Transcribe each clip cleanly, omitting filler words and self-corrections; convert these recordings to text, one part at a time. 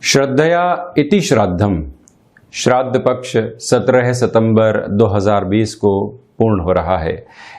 श्रद्धया इति श्राद्धम। श्राद्ध पक्ष 17 सितंबर 2020 को पूर्ण हो रहा है।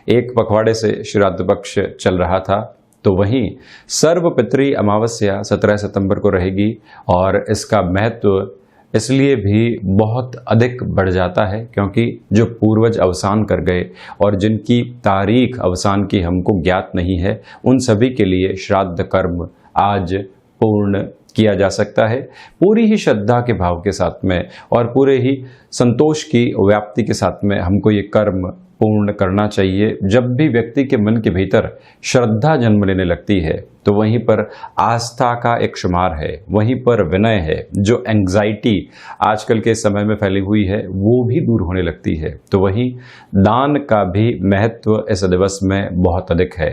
एक पखवाड़े से श्राद्ध पक्ष चल रहा था, तो वहीं सर्वपितृ अमावस्या 17 सितंबर को रहेगी और इसका महत्व इसलिए भी बहुत अधिक बढ़ जाता है क्योंकि जो पूर्वज अवसान कर गए और जिनकी तारीख अवसान की हमको ज्ञात नहीं है, उन सभी के लिए श्राद्ध कर्म आज पूर्ण किया जा सकता है। पूरी ही श्रद्धा के भाव के साथ में और पूरे ही संतोष की व्याप्ति के साथ में हमको ये कर्म पूर्ण करना चाहिए। जब भी व्यक्ति के मन के भीतर श्रद्धा जन्म लेने लगती है तो वहीं पर आस्था का एक शुमार है, वहीं पर विनय है। जो एंग्जाइटी आजकल के समय में फैली हुई है वो भी दूर होने लगती है। तो वहीं दान का भी महत्व इस दिवस में बहुत अधिक है।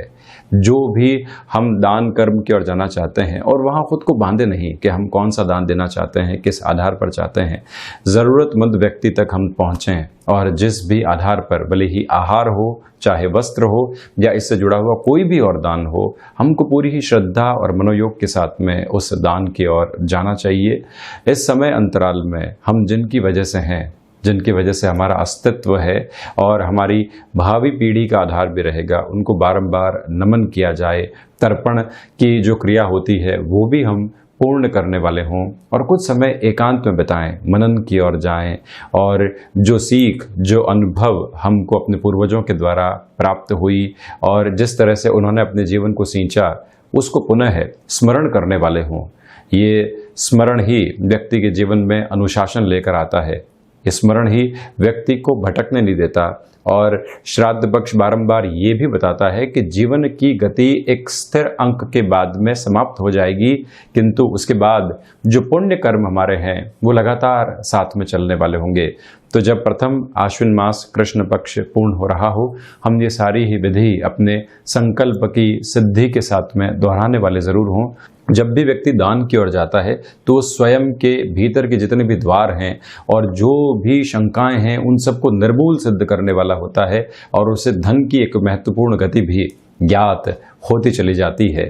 जो भी हम दान कर्म की ओर जाना चाहते हैं और वहाँ खुद को बांधे नहीं कि हम कौन सा दान देना चाहते हैं, किस आधार पर चाहते हैं, ज़रूरतमंद व्यक्ति तक हम पहुँचें और जिस भी आधार पर, भले ही आहार हो, चाहे वस्त्र हो या इससे जुड़ा हुआ कोई भी और दान हो, हमको पूरी ही श्रद्धा और मनोयोग के साथ में उस दान की ओर जाना चाहिए। इस समय अंतराल में हम जिनकी वजह से हैं, जिनकी वजह से हमारा अस्तित्व है और हमारी भावी पीढ़ी का आधार भी रहेगा, उनको बारंबार नमन किया जाए। तर्पण की जो क्रिया होती है वो भी हम पूर्ण करने वाले हों और कुछ समय एकांत में बिताएं, मनन की ओर जाएं और जो सीख, जो अनुभव हमको अपने पूर्वजों के द्वारा प्राप्त हुई और जिस तरह से उन्होंने अपने जीवन को सींचा, उसको पुनः स्मरण करने वाले हों। ये स्मरण ही व्यक्ति के जीवन में अनुशासन लेकर आता है। स्मरण ही व्यक्ति को भटकने नहीं देता और श्राद्ध पक्ष बारंबार ये भी बताता है कि जीवन की गति एक स्थिर अंक के बाद में समाप्त हो जाएगी, किंतु उसके बाद जो पुण्य कर्म हमारे हैं वो लगातार साथ में चलने वाले होंगे। तो जब प्रथम आश्विन मास कृष्ण पक्ष पूर्ण हो रहा हो, हम ये सारी ही विधि अपने संकल्प की सिद्धि के साथ में दोहराने वाले ज़रूर हों। जब भी व्यक्ति दान की ओर जाता है तो स्वयं के भीतर के जितने भी द्वार हैं और जो भी शंकाएं हैं उन सबको निर्मूल सिद्ध करने वाला होता है और उससे धन की एक महत्वपूर्ण गति भी ज्ञात होती चली जाती है।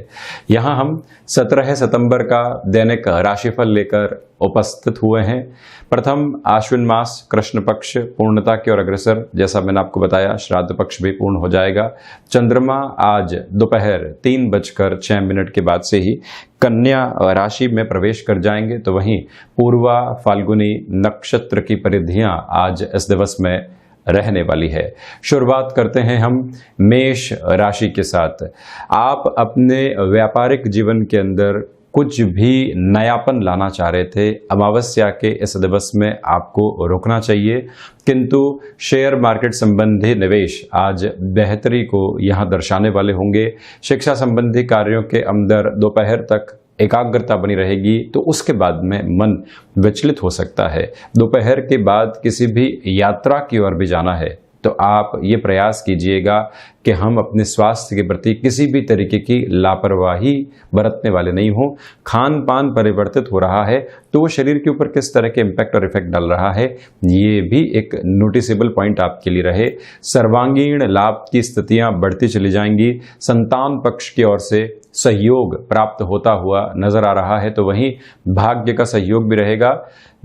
यहाँ हम 17 सितंबर का दैनिक राशिफल लेकर उपस्थित हुए हैं। प्रथम आश्विन मास कृष्ण पक्ष पूर्णता की ओर अग्रसर, जैसा मैंने आपको बताया श्राद्ध पक्ष भी पूर्ण हो जाएगा। चंद्रमा आज दोपहर 3:06 के बाद से ही कन्या राशि में प्रवेश कर जाएंगे, तो वहीं पूर्वा फाल्गुनी नक्षत्र की परिधियां आज इस दिवस में रहने वाली है। शुरुआत करते हैं हम मेष राशि के साथ। आप अपने व्यापारिक जीवन के अंदर कुछ भी नयापन लाना चाह रहे थे, अमावस्या के इस दिवस में आपको रोकना चाहिए, किंतु शेयर मार्केट संबंधी निवेश आज बेहतरी को यहाँ दर्शाने वाले होंगे। शिक्षा संबंधी कार्यों के अंदर दोपहर तक एकाग्रता बनी रहेगी, तो उसके बाद में मन विचलित हो सकता है। दोपहर के बाद किसी भी यात्रा की ओर भी जाना है तो आप ये प्रयास कीजिएगा कि हम अपने स्वास्थ्य के प्रति किसी भी तरीके की लापरवाही बरतने वाले नहीं हों। खान पान परिवर्तित हो रहा है तो वो शरीर के ऊपर किस तरह के इम्पैक्ट और इफेक्ट डाल रहा है, ये भी एक नोटिसेबल पॉइंट आपके लिए रहे। सर्वांगीण लाभ की स्थितियां बढ़ती चली जाएंगी। संतान पक्ष की ओर से सहयोग प्राप्त होता हुआ नजर आ रहा है, तो वहीं भाग्य का सहयोग भी रहेगा।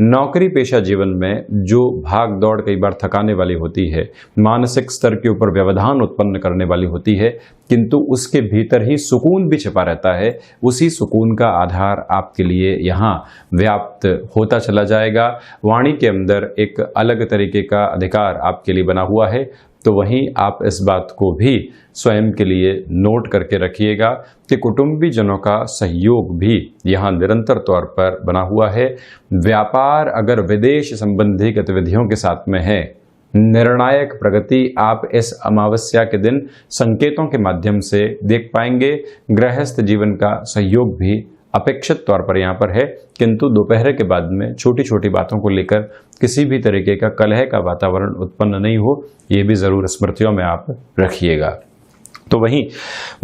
नौकरी पेशा जीवन में जो भाग दौड़ कई बार थकाने वाली होती है, मानसिक स्तर के ऊपर व्यवधान उत्पन्न करने वाली होती है, किंतु उसके भीतर ही सुकून भी छिपा रहता है। उसी सुकून का आधार आपके लिए यहाँ व्याप्त होता चला जाएगा। वाणी के अंदर एक अलग तरीके का अधिकार आपके लिए बना हुआ है, तो वहीं आप इस बात को भी स्वयं के लिए नोट करके रखिएगा कि कुटुंबी जनों का सहयोग भी यहाँ निरंतर तौर पर बना हुआ है। व्यापार अगर विदेश संबंधी गतिविधियों के साथ में है, निर्णायक प्रगति आप इस अमावस्या के दिन संकेतों के माध्यम से देख पाएंगे। गृहस्थ जीवन का सहयोग भी अपेक्षित तौर पर यहाँ पर है, किंतु दोपहर के बाद में छोटी छोटी बातों को लेकर किसी भी तरीके का कलह का वातावरण उत्पन्न नहीं हो, ये भी जरूर स्मृतियों में आप रखिएगा। तो वहीं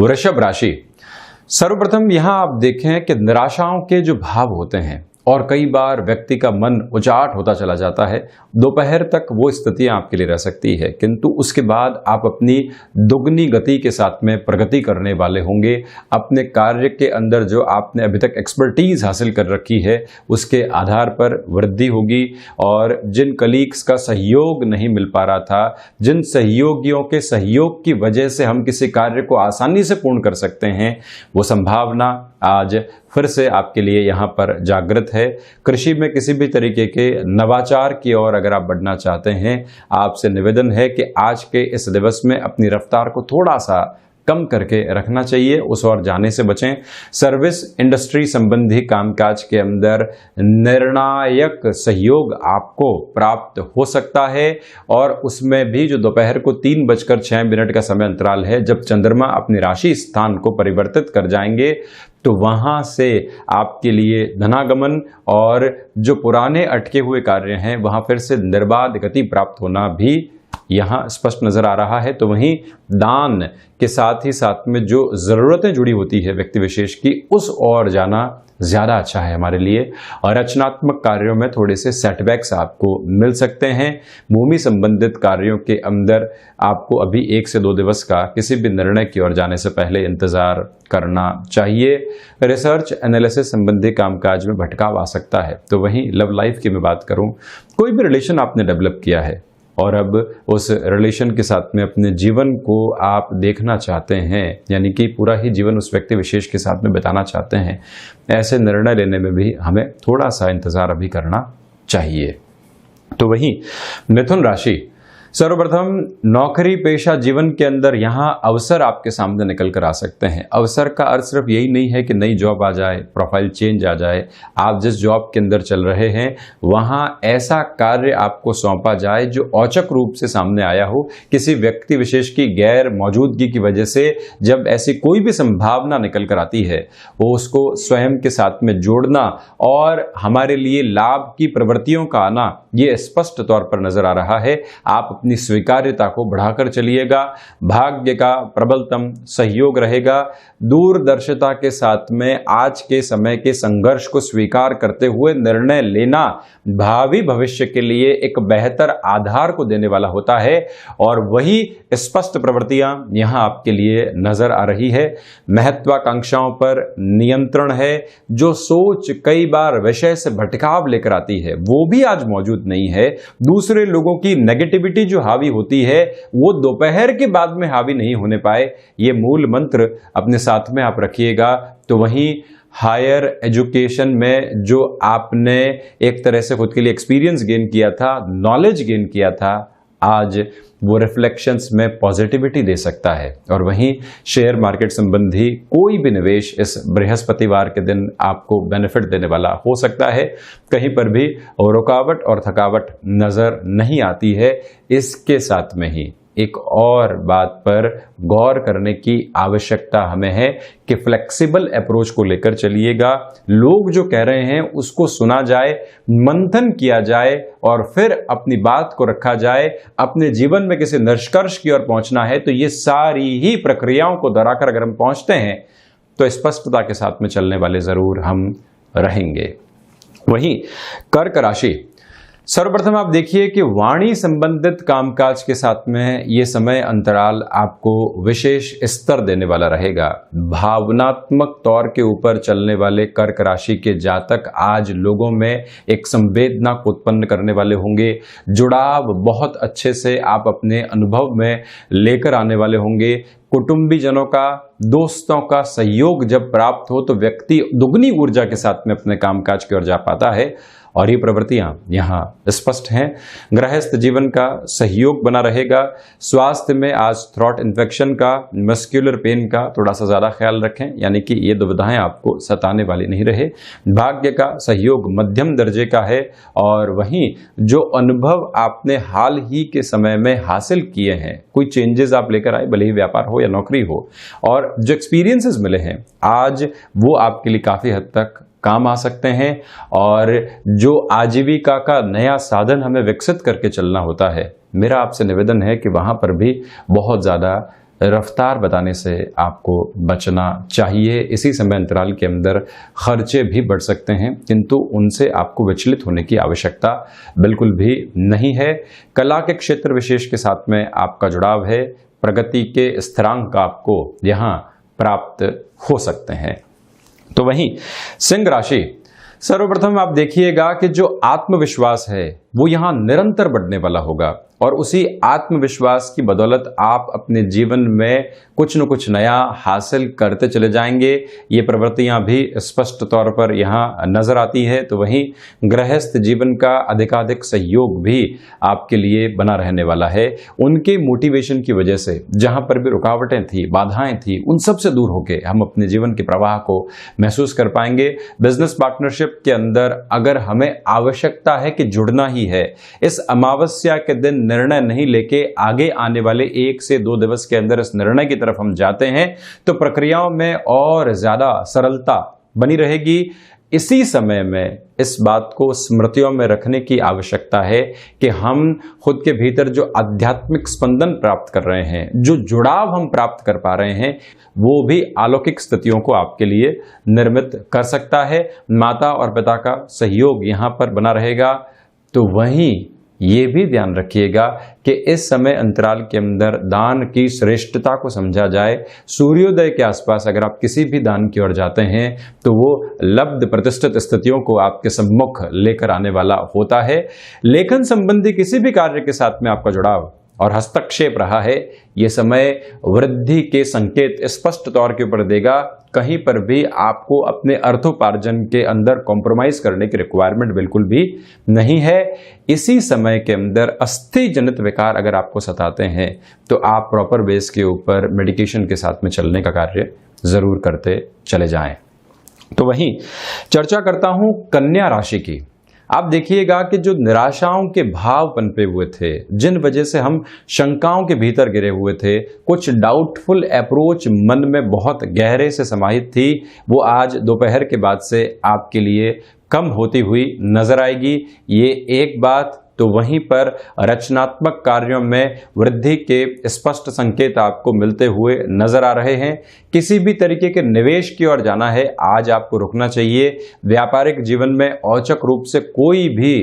वृषभ राशि, सर्वप्रथम यहाँ आप देखें कि निराशाओं के जो भाव होते हैं और कई बार व्यक्ति का मन उचाट होता चला जाता है। दोपहर तक वो स्थितियां आपके लिए रह सकती है, किंतु उसके बाद आप अपनी दुगनी गति के साथ में प्रगति करने वाले होंगे। अपने कार्य के अंदर जो आपने अभी तक एक्सपर्टीज हासिल कर रखी है उसके आधार पर वृद्धि होगी, और जिन कलीग्स का सहयोग नहीं मिल पा रहा था, जिन सहयोगियों के सहयोग की वजह से हम किसी कार्य को आसानी से पूर्ण कर सकते हैं, वो संभावना आज फिर से आपके लिए यहाँ पर जागृत है। कृषि में किसी भी तरीके के नवाचार की ओर अगर आप बढ़ना चाहते हैं, आपसे निवेदन है कि आज के इस दिवस में अपनी रफ्तार को थोड़ा सा कम करके रखना चाहिए, उस ओर जाने से बचें। सर्विस इंडस्ट्री संबंधी कामकाज के अंदर निर्णायक सहयोग आपको प्राप्त हो सकता है, और उसमें भी जो दोपहर को 3:06 का समय अंतराल है, जब चंद्रमा अपनी राशि स्थान को परिवर्तित कर जाएंगे, तो वहां से आपके लिए धनागमन और जो पुराने अटके हुए कार्य हैं वहां फिर से निर्बाध गति प्राप्त होना भी यहाँ स्पष्ट नजर आ रहा है। तो वहीं दान के साथ ही साथ में जो जरूरतें जुड़ी होती है व्यक्ति विशेष की, उस ओर जाना ज्यादा अच्छा है हमारे लिए। और रचनात्मक कार्यों में थोड़े से सेटबैक्स आपको मिल सकते हैं। भूमि संबंधित कार्यों के अंदर आपको अभी 1 से 2 दिवस का किसी भी निर्णय की ओर जाने से पहले इंतजार करना चाहिए। रिसर्च एनालिसिस संबंधी कामकाज में भटकाव आ सकता है। तो वहीं लव लाइफ की मैं बात करूं, कोई भी रिलेशन आपने डेवलप किया है और अब उस रिलेशन के साथ में अपने जीवन को आप देखना चाहते हैं, यानी कि पूरा ही जीवन उस व्यक्ति विशेष के साथ में बिताना चाहते हैं, ऐसे निर्णय लेने में भी हमें थोड़ा सा इंतजार अभी करना चाहिए। तो वहीं मिथुन राशि, सर्वप्रथम नौकरी पेशा जीवन के अंदर यहाँ अवसर आपके सामने निकल कर आ सकते हैं। अवसर का अर्थ सिर्फ यही नहीं है कि नई जॉब आ जाए, प्रोफाइल चेंज आ जाए। आप जिस जॉब के अंदर चल रहे हैं वहाँ ऐसा कार्य आपको सौंपा जाए जो औचक रूप से सामने आया हो, किसी व्यक्ति विशेष की गैर मौजूदगी की वजह से जब ऐसी कोई भी संभावना निकल कर आती है, वो उसको स्वयं के साथ में जोड़ना और हमारे लिए लाभ की प्रवृत्तियों का आना, ये स्पष्ट तौर पर नजर आ रहा है। आप अपनी स्वीकार्यता को बढ़ाकर चलिएगा। भाग्य का प्रबलतम सहयोग रहेगा। दूरदर्शिता के साथ में आज के समय के संघर्ष को स्वीकार करते हुए निर्णय लेना भावी भविष्य के लिए एक बेहतर आधार को देने वाला होता है, और वही स्पष्ट प्रवृत्तियां यहां आपके लिए नजर आ रही है। महत्वाकांक्षाओं पर नियंत्रण है। जो सोच कई बार विषय से भटकाव लेकर आती है वो भी आज मौजूद नहीं है। दूसरे लोगों की नेगेटिविटी जो हावी होती है वो दोपहर के बाद में हावी नहीं होने पाए, ये मूल मंत्र अपने साथ में आप रखिएगा। तो वहीं हायर एजुकेशन में जो आपने एक तरह से खुद के लिए एक्सपीरियंस गेन किया था, नॉलेज गेन किया था, आज वो रिफ्लेक्शंस में पॉजिटिविटी दे सकता है। और वहीं शेयर मार्केट संबंधी कोई भी निवेश इस बृहस्पतिवार के दिन आपको बेनिफिट देने वाला हो सकता है। कहीं पर भी रुकावट और थकावट नजर नहीं आती है। इसके साथ में ही एक और बात पर गौर करने की आवश्यकता हमें है कि फ्लेक्सिबल अप्रोच को लेकर चलिएगा। लोग जो कह रहे हैं उसको सुना जाए, मंथन किया जाए और फिर अपनी बात को रखा जाए। अपने जीवन में किसी निष्कर्ष की ओर पहुंचना है तो ये सारी ही प्रक्रियाओं को दोहराकर अगर हम पहुंचते हैं तो स्पष्टता के साथ में चलने वाले जरूर हम रहेंगे। वहीं कर्क राशि, सर्वप्रथम आप देखिए कि वाणी संबंधित कामकाज के साथ में ये समय अंतराल आपको विशेष स्तर देने वाला रहेगा। भावनात्मक तौर के ऊपर चलने वाले कर्क राशि के जातक आज लोगों में एक संवेदना को उत्पन्न करने वाले होंगे। जुड़ाव बहुत अच्छे से आप अपने अनुभव में लेकर आने वाले होंगे। कुटुंबीजनों का, दोस्तों का सहयोग जब प्राप्त हो तो व्यक्ति दुगनी ऊर्जा के साथ में अपने कामकाज की ओर जा पाता है, और ये प्रवृत्तियां यहाँ स्पष्ट हैं। गृहस्थ जीवन का सहयोग बना रहेगा। स्वास्थ्य में आज थ्रॉट इन्फेक्शन का, मस्कुलर पेन का थोड़ा सा ज़्यादा ख्याल रखें, यानी कि ये दुविधाएं आपको सताने वाली नहीं रहे। भाग्य का सहयोग मध्यम दर्जे का है, और वहीं जो अनुभव आपने हाल ही के समय में हासिल किए हैं, कोई चेंजेस आप लेकर आए, भले ही व्यापार हो या नौकरी हो, और जो एक्सपीरियंसेस मिले हैं आज वो आपके लिए काफ़ी हद तक काम आ सकते हैं। और जो आजीविका का नया साधन हमें विकसित करके चलना होता है, मेरा आपसे निवेदन है कि वहाँ पर भी बहुत ज़्यादा रफ्तार बताने से आपको बचना चाहिए। इसी समय अंतराल के अंदर खर्चे भी बढ़ सकते हैं, किंतु उनसे आपको विचलित होने की आवश्यकता बिल्कुल भी नहीं है। कला के क्षेत्र विशेष के साथ में आपका जुड़ाव है, प्रगति के स्थिरांक आपको यहाँ प्राप्त हो सकते हैं। तो वहीं सिंह राशि, सर्वप्रथम आप देखिएगा कि जो आत्मविश्वास है वो यहाँ निरंतर बढ़ने वाला होगा और उसी आत्मविश्वास की बदौलत आप अपने जीवन में कुछ न कुछ नया हासिल करते चले जाएंगे। ये प्रवृत्तियां भी स्पष्ट तौर पर यहाँ नजर आती है। तो वहीं गृहस्थ जीवन का अधिकाधिक सहयोग भी आपके लिए बना रहने वाला है। उनके मोटिवेशन की वजह से जहां पर भी रुकावटें थी, बाधाएं थी, उन सब से दूर होकर हम अपने जीवन के प्रवाह को महसूस कर पाएंगे। बिजनेस पार्टनरशिप के अंदर अगर हमें आवश्यकता है कि जुड़ना ही है, इस अमावस्या के दिन निर्णय नहीं लेके आगे आने वाले 1 से 2 दिवस के अंदर इस निर्णय की तरफ हम जाते हैं तो प्रक्रियाओं में और ज्यादा सरलता बनी रहेगी। इसी समय में इस बात को स्मृतियों में रखने की आवश्यकता है कि हम खुद के भीतर जो आध्यात्मिक स्पंदन प्राप्त कर रहे हैं, जो जुड़ाव हम प्राप्त कर पा रहे हैं, वो भी अलौकिक स्थितियों को आपके लिए निर्मित कर सकता है। माता और पिता का सहयोग यहाँ पर बना रहेगा। तो वहीं ये भी ध्यान रखिएगा कि इस समय अंतराल के अंदर दान की श्रेष्ठता को समझा जाए। सूर्योदय के आसपास अगर आप किसी भी दान की ओर जाते हैं तो वो लब्ध प्रतिष्ठित स्थितियों को आपके सम्मुख लेकर आने वाला होता है। लेखन संबंधी किसी भी कार्य के साथ में आपका जुड़ाव और हस्तक्षेप रहा है, ये समय वृद्धि के संकेत स्पष्ट तौर के ऊपर देगा। कहीं पर भी आपको अपने अर्थोपार्जन के अंदर कॉम्प्रोमाइज करने की रिक्वायरमेंट बिल्कुल भी नहीं है। इसी समय के अंदर अस्थि जनित विकार अगर आपको सताते हैं तो आप प्रॉपर बेस के ऊपर मेडिकेशन के साथ में चलने का कार्य जरूर करते चले जाएं। तो वहीं चर्चा करता हूं कन्या राशि की। आप देखिएगा कि जो निराशाओं के भाव पनपे हुए थे, जिन वजह से हम शंकाओं के भीतर गिरे हुए थे, कुछ डाउटफुल अप्रोच मन में बहुत गहरे से समाहित थी, वो आज दोपहर के बाद से आपके लिए कम होती हुई नजर आएगी। ये एक बात। तो वहीं पर रचनात्मक कार्यों में वृद्धि के स्पष्ट संकेत आपको मिलते हुए नजर आ रहे हैं। किसी भी तरीके के निवेश की ओर जाना है, आज आपको रुकना चाहिए। व्यापारिक जीवन में औचक रूप से कोई भी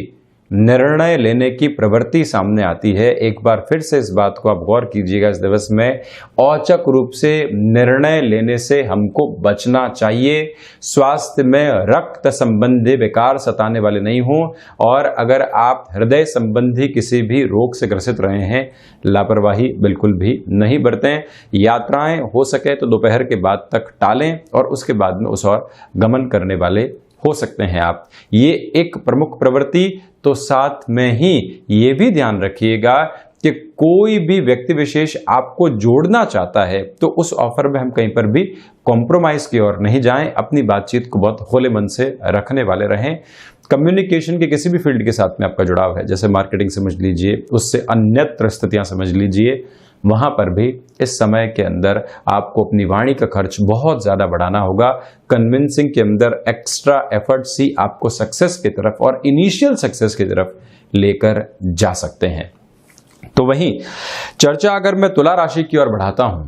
निर्णय लेने की प्रवृत्ति सामने आती है। एक बार फिर से इस बात को आप गौर कीजिएगा, इस दिवस में औचक रूप से निर्णय लेने से हमको बचना चाहिए। स्वास्थ्य में रक्त संबंधी विकार सताने वाले नहीं हों, और अगर आप हृदय संबंधी किसी भी रोग से ग्रसित रहे हैं, लापरवाही बिल्कुल भी नहीं बरतें। यात्राएं हो सके तो दोपहर के बाद तक टालें और उसके बाद में उस ओर गमन करने वाले हो सकते हैं आप। ये एक प्रमुख प्रवृत्ति। तो साथ में ही ये भी ध्यान रखिएगा कि कोई भी व्यक्ति विशेष आपको जोड़ना चाहता है तो उस ऑफर में हम कहीं पर भी कॉम्प्रोमाइज की ओर नहीं जाएं। अपनी बातचीत को बहुत खुले मन से रखने वाले रहें। कम्युनिकेशन के किसी भी फील्ड के साथ में आपका जुड़ाव है, जैसे मार्केटिंग समझ लीजिए, उससे अन्यत्र स्थितियां समझ लीजिए, वहां पर भी इस समय के अंदर आपको अपनी वाणी का खर्च बहुत ज्यादा बढ़ाना होगा। कन्विंसिंग के अंदर एक्स्ट्रा एफर्ट्स ही आपको सक्सेस की तरफ और इनिशियल सक्सेस की तरफ लेकर जा सकते हैं। तो वहीं चर्चा अगर मैं तुला राशि की ओर बढ़ाता हूं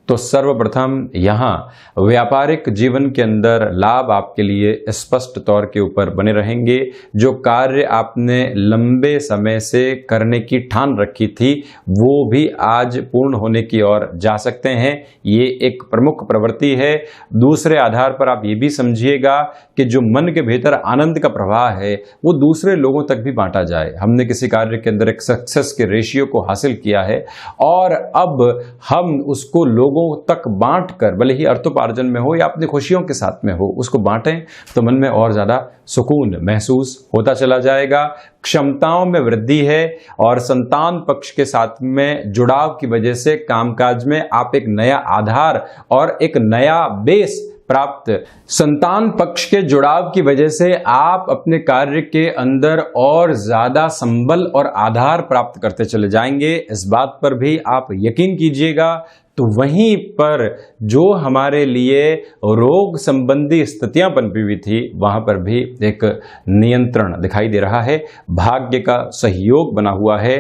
तो सर्वप्रथम यहां व्यापारिक जीवन के अंदर लाभ आपके लिए स्पष्ट तौर के ऊपर बने रहेंगे। जो कार्य आपने लंबे समय से करने की ठान रखी थी वो भी आज पूर्ण होने की ओर जा सकते हैं। ये एक प्रमुख प्रवृत्ति है। दूसरे आधार पर आप ये भी समझिएगा कि जो मन के भीतर आनंद का प्रवाह है वो दूसरे लोगों तक भी बांटा जाए। हमने किसी कार्य के अंदर एक सक्सेस के रेशियो को हासिल किया है और अब हम उसको लोगों तक बांट कर, भले ही अर्थोपार्जन में हो या अपनी खुशियों के साथ में हो, उसको बांटें तो मन में और ज्यादा सुकून महसूस होता चला जाएगा। क्षमताओं में वृद्धि है और संतान पक्ष के साथ में जुड़ाव की वजह से कामकाज में आप एक नया आधार और एक नया बेस प्राप्त, संतान पक्ष के जुड़ाव की वजह से आप अपने कार्य के अंदर और ज्यादा संबल और आधार प्राप्त करते चले जाएंगे। इस बात पर भी आप यकीन कीजिएगा। तो वहीं पर जो हमारे लिए रोग संबंधी स्थितियां पनपी हुई थी वहां पर भी एक नियंत्रण दिखाई दे रहा है। भाग्य का सहयोग बना हुआ है।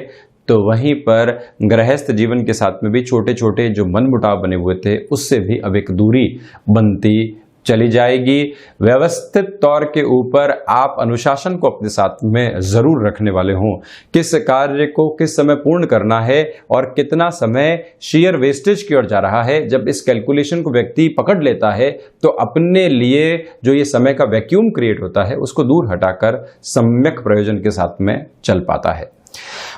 तो वहीं पर गृहस्थ जीवन के साथ में भी छोटे छोटे जो मनमुटाव बने हुए थे उससे भी अब एक दूरी बनती चली जाएगी। व्यवस्थित तौर के ऊपर आप अनुशासन को अपने साथ में जरूर रखने वाले हों। किस कार्य को किस समय पूर्ण करना है और कितना समय शेयर वेस्टेज की ओर जा रहा है, जब इस कैलकुलेशन को व्यक्ति पकड़ लेता है तो अपने लिए जो ये समय का वैक्यूम क्रिएट होता है उसको दूर हटाकर सम्यक प्रयोजन के साथ में चल पाता है।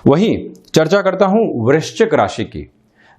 वहीं चर्चा करता हूं वृश्चिक राशि की।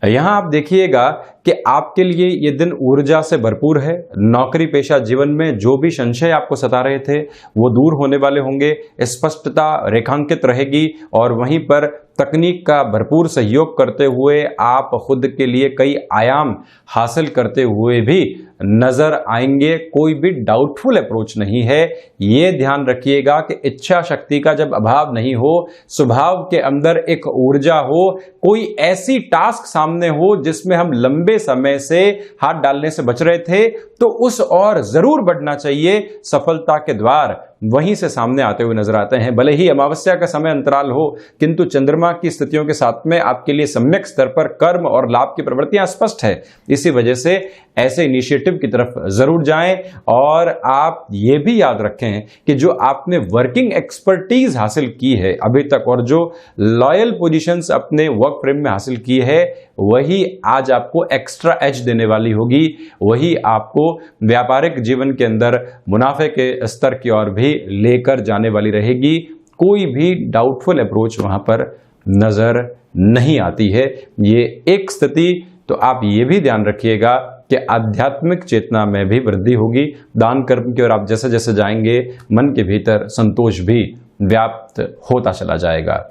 यहां आप देखिएगा कि आपके लिए ये दिन ऊर्जा से भरपूर है। नौकरी पेशा जीवन में जो भी संशय आपको सता रहे थे वो दूर होने वाले होंगे, स्पष्टता रेखांकित रहेगी और वहीं पर तकनीक का भरपूर सहयोग करते हुए आप खुद के लिए कई आयाम हासिल करते हुए भी नजर आएंगे। कोई भी डाउटफुल अप्रोच नहीं है। ये ध्यान रखिएगा कि इच्छा शक्ति का जब अभाव नहीं हो, स्वभाव के अंदर एक ऊर्जा हो, कोई ऐसी टास्क सामने हो जिसमें हम लंबे समय से हाथ डालने से बच रहे थे तो उस और जरूर बढ़ना चाहिए। सफलता के द्वार वहीं से सामने आते हुए नजर आते हैं। भले ही अमावस्या का समय अंतराल हो, किंतु चंद्रमा की स्थितियों के साथ में आपके लिए सम्यक स्तर पर कर्म और लाभ की प्रवृत्तियां स्पष्ट है। इसी वजह से ऐसे इनिशिएटिव की तरफ जरूर जाएं और आप ये भी याद रखें कि जो आपने वर्किंग एक्सपर्टीज हासिल की है अभी तक और जो लॉयल पोजीशंस अपने वर्क फ्रेम में हासिल की है वही आज आपको एक्स्ट्रा एज देने वाली होगी। वही आपको व्यापारिक जीवन के अंदर मुनाफे के स्तर की ओर भी लेकर जाने वाली रहेगी। कोई भी डाउटफुल अप्रोच वहां पर नजर नहीं आती है। ये एक स्थिति तो आप ये भी ध्यान रखिएगा कि आध्यात्मिक चेतना में भी वृद्धि होगी। दान कर्म की ओर आप जैसे जैसे जाएंगे मन के भीतर संतोष भी व्याप्त होता चला जाएगा।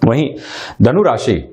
वहीं धनु राशि,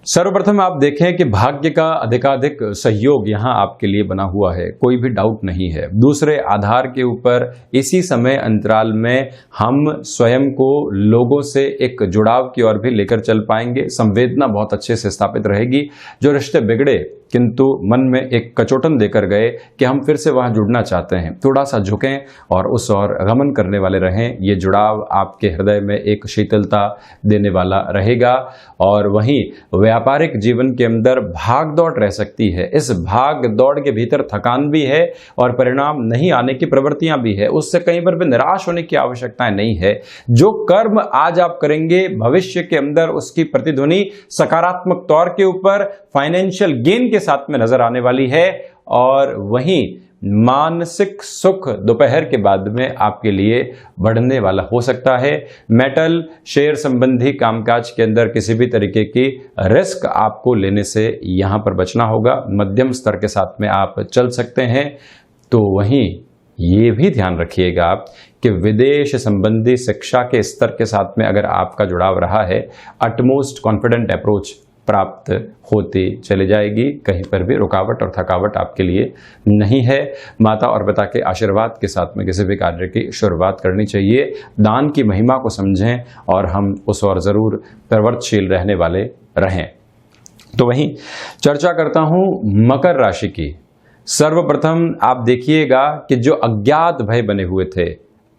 सर्वप्रथम आप देखें कि भाग्य का अधिकाधिक सहयोग यहां आपके लिए बना हुआ है, कोई भी डाउट नहीं है। दूसरे आधार के ऊपर इसी समय अंतराल में हम स्वयं को लोगों से एक जुड़ाव की ओर भी लेकर चल पाएंगे। संवेदना बहुत अच्छे से स्थापित रहेगी। जो रिश्ते बिगड़े किंतु मन में एक कचोटन देकर गए कि हम फिर से वहां जुड़ना चाहते हैं, थोड़ा सा झुकें और उस ओर गमन करने वाले रहें। ये जुड़ाव आपके हृदय में एक शीतलता देने वाला रहेगा। और वहीं व्यापारिक जीवन के अंदर भाग दौड़ रह सकती है। इस भाग दौड़ के भीतर थकान भी है और परिणाम नहीं आने की प्रवृत्तियां भी है। उससे कहीं पर भी निराश होने की आवश्यकता नहीं है। जो कर्म आज आप करेंगे भविष्य के अंदर उसकी प्रतिध्वनि सकारात्मक तौर के ऊपर फाइनेंशियल गेन के साथ में नजर आने वाली है। और वहीं मानसिक सुख दोपहर के बाद में आपके लिए बढ़ने वाला हो सकता है। मेटल शेयर संबंधी कामकाज के अंदर किसी भी तरीके की रिस्क आपको लेने से यहां पर बचना होगा। मध्यम स्तर के साथ में आप चल सकते हैं। तो वहीं ये भी ध्यान रखिएगा आप कि विदेश संबंधी शिक्षा के स्तर के साथ में अगर आपका जुड़ाव रहा है, अटमोस्ट कॉन्फिडेंट अप्रोच प्राप्त होती चली जाएगी। कहीं पर भी रुकावट और थकावट आपके लिए नहीं है। माता और पिता के आशीर्वाद के साथ में किसी भी कार्य की शुरुआत करनी चाहिए। दान की महिमा को समझें और हम उस ओर जरूर प्रवृत्तशील रहने वाले रहें। तो वहीं चर्चा करता हूं मकर राशि की। सर्वप्रथम आप देखिएगा कि जो अज्ञात भय बने हुए थे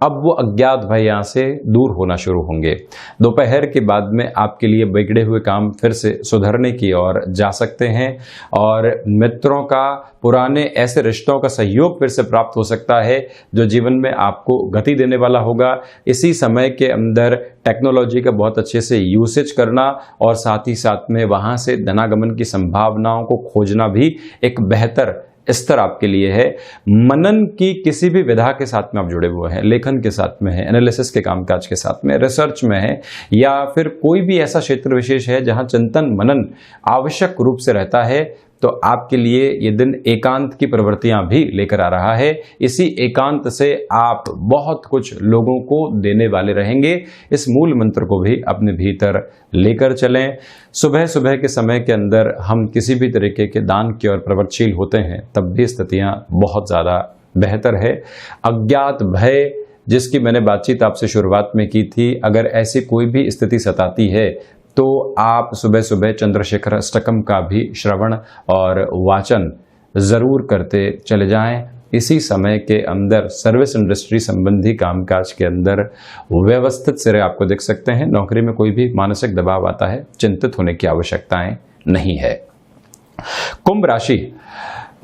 अब वो अज्ञात भय यहां से दूर होना शुरू होंगे। दोपहर के बाद में आपके लिए बिगड़े हुए काम फिर से सुधरने की ओर जा सकते हैं और मित्रों का, पुराने ऐसे रिश्तों का सहयोग फिर से प्राप्त हो सकता है जो जीवन में आपको गति देने वाला होगा। इसी समय के अंदर टेक्नोलॉजी का बहुत अच्छे से यूसेज करना और साथ ही साथ में वहां से धनागमन की संभावनाओं को खोजना भी एक बेहतर स्तर आपके लिए है। मनन की किसी भी विधा के साथ में आप जुड़े हुए हैं, लेखन के साथ में है, एनालिसिस के कामकाज के साथ में, रिसर्च में है या फिर कोई भी ऐसा क्षेत्र विशेष है जहां चिंतन मनन आवश्यक रूप से रहता है, तो आपके लिए ये दिन एकांत की प्रवृत्तियां भी लेकर आ रहा है। इसी एकांत से आप बहुत कुछ लोगों को देने वाले रहेंगे। इस मूल मंत्र को भी अपने भीतर लेकर चलें। सुबह सुबह के समय के अंदर हम किसी भी तरीके के दान की ओर प्रवृत्तशील होते हैं तब भी स्थितियां बहुत ज़्यादा बेहतर है। अज्ञात भय जिसकी मैंने बातचीत आपसे शुरुआत में की थी, अगर ऐसी कोई भी स्थिति सताती है तो आप सुबह सुबह चंद्रशेखर अष्टकम का भी श्रवण और वाचन जरूर करते चले जाएं। इसी समय के अंदर सर्विस इंडस्ट्री संबंधी कामकाज के अंदर व्यवस्थित सिरे आपको दिख सकते हैं। नौकरी में कोई भी मानसिक दबाव आता है, चिंतित होने की आवश्यकताएं नहीं है। कुंभ राशि,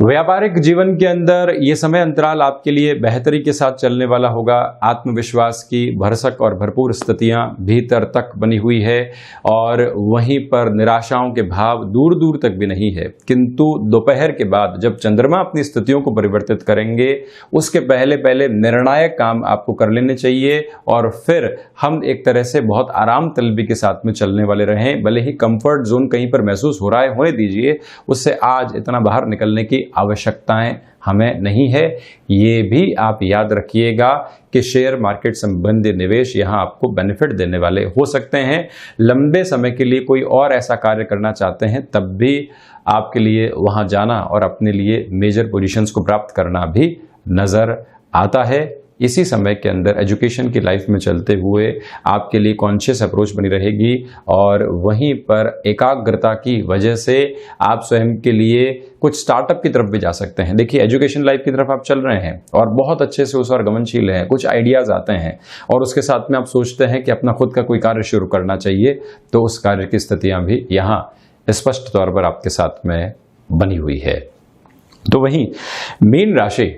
व्यापारिक जीवन के अंदर ये समय अंतराल आपके लिए बेहतरी के साथ चलने वाला होगा। आत्मविश्वास की भरसक और भरपूर स्थितियां भीतर तक बनी हुई है और वहीं पर निराशाओं के भाव दूर दूर तक भी नहीं है। किंतु दोपहर के बाद जब चंद्रमा अपनी स्थितियों को परिवर्तित करेंगे, उसके पहले पहले निर्णायक काम आपको कर लेने चाहिए और फिर हम एक तरह से बहुत आराम तलबी के साथ में चलने वाले रहें। भले ही कंफर्ट जोन कहीं पर महसूस हो रहा है, होने दीजिए, उससे आज इतना बाहर निकलने की आवश्यकताएं हमें नहीं है। ये भी आप याद रखिएगा कि शेयर मार्केट संबंधी निवेश यहां आपको बेनिफिट देने वाले हो सकते हैं। लंबे समय के लिए कोई और ऐसा कार्य करना चाहते हैं तब भी आपके लिए वहां जाना और अपने लिए मेजर पोजीशंस को प्राप्त करना भी नजर आता है। इसी समय के अंदर एजुकेशन की लाइफ में चलते हुए आपके लिए कॉन्शियस अप्रोच बनी रहेगी और वहीं पर एकाग्रता की वजह से आप स्वयं के लिए कुछ स्टार्टअप की तरफ भी जा सकते हैं। देखिए, एजुकेशन लाइफ की तरफ आप चल रहे हैं और बहुत अच्छे से उस और गमनशील हैं, कुछ आइडियाज आते हैं और उसके साथ में आप सोचते हैं कि अपना खुद का कोई कार्य शुरू करना चाहिए, तो उस कार्य की स्थितियां भी यहाँ स्पष्ट तौर पर आपके साथ में बनी हुई है। तो वहीं मीन राशि,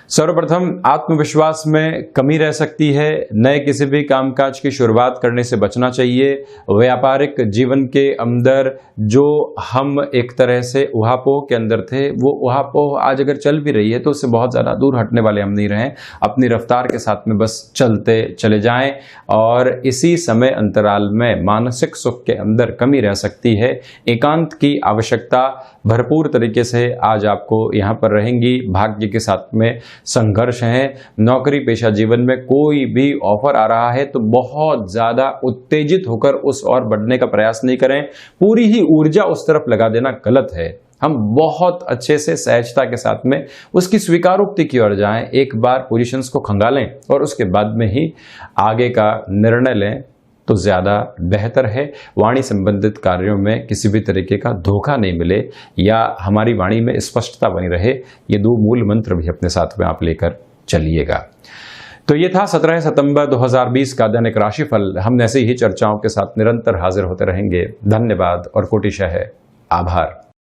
सर्वप्रथम आत्मविश्वास में कमी रह सकती है। नए किसी भी कामकाज की शुरुआत करने से बचना चाहिए। व्यापारिक जीवन के अंदर जो हम एक तरह से उहापोह के अंदर थे, वो उहापोह आज अगर चल भी रही है तो उससे बहुत ज़्यादा दूर हटने वाले हम नहीं रहें। अपनी रफ्तार के साथ में बस चलते चले जाएं और इसी समय अंतराल में मानसिक सुख के अंदर कमी रह सकती है। एकांत की आवश्यकता भरपूर तरीके से आज आपको यहाँ पर रहेंगी। भाग्य के साथ में संघर्ष है। नौकरी पेशा जीवन में कोई भी ऑफर आ रहा है तो बहुत ज्यादा उत्तेजित होकर उस ओर बढ़ने का प्रयास नहीं करें। पूरी ही ऊर्जा उस तरफ लगा देना गलत है। हम बहुत अच्छे से सहजता के साथ में उसकी स्वीकारोक्ति की ओर जाएं, एक बार पोजीशंस को खंगालें और उसके बाद में ही आगे का निर्णय लें तो ज्यादा बेहतर है। वाणी संबंधित कार्यों में किसी भी तरीके का धोखा नहीं मिले या हमारी वाणी में स्पष्टता बनी रहे, ये दो मूल मंत्र भी अपने साथ में आप लेकर चलिएगा। तो ये था 17 सितंबर 2020 का दैनिक राशिफल। हम ऐसे ही चर्चाओं के साथ निरंतर हाजिर होते रहेंगे। धन्यवाद और कोटिशः आभार।